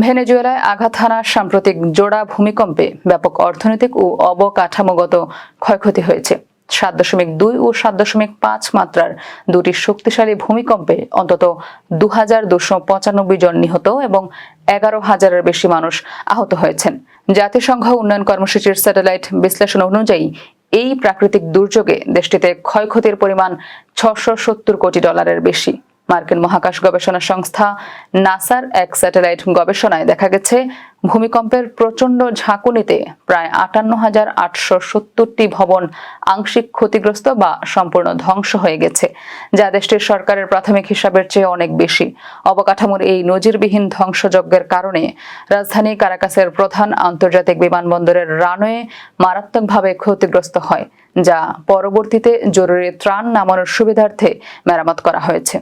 ভেনেজুয়েলায় আঘাত হানা সাম্প্রতিক জোড়া ভূমিকম্পে ব্যাপক অর্থনৈতিক ও অবকাঠামোগত ক্ষয়ক্ষতি হয়েছে। 7.2 ও 7.5 মাত্রার দুটি শক্তিশালী ভূমিকম্পে অন্তত 2295 জন নিহত এবং 11,000-এর বেশি মানুষ আহত হয়েছেন। জাতিসংঘ উন্নয়ন কর্মসূচির স্যাটেলাইট বিশ্লেষণ অনুযায়ী এই প্রাকৃতিক দুর্যোগে দেশটিতে ক্ষয়ক্ষতির পরিমাণ $670 কোটি বেশি। মার্কিন মহাকাশ গবেষণা সংস্থা নাসার এক স্যাটেলাইট গবেষণায় দেখা গেছে, ভূমিকম্পের প্রচণ্ড ঝাঁকুনিতে প্রায় 58,870টি ভবন আংশিক ক্ষতিগ্রস্ত বা সম্পূর্ণ ধ্বংস হয়ে গেছে, যা দেশটির সরকারের প্রাথমিক হিসাবের চেয়ে অনেক বেশি। অবকাঠামোর এই নজিরবিহীন ধ্বংসযজ্ঞের কারণে রাজধানী কারাকাসের প্রধান আন্তর্জাতিক বিমানবন্দরের রানওয়ে মারাত্মকভাবে ক্ষতিগ্রস্ত হয়, যা পরবর্তীতে জরুরি ত্রাণ নামানোর সুবিধার্থে মেরামত করা হয়েছে।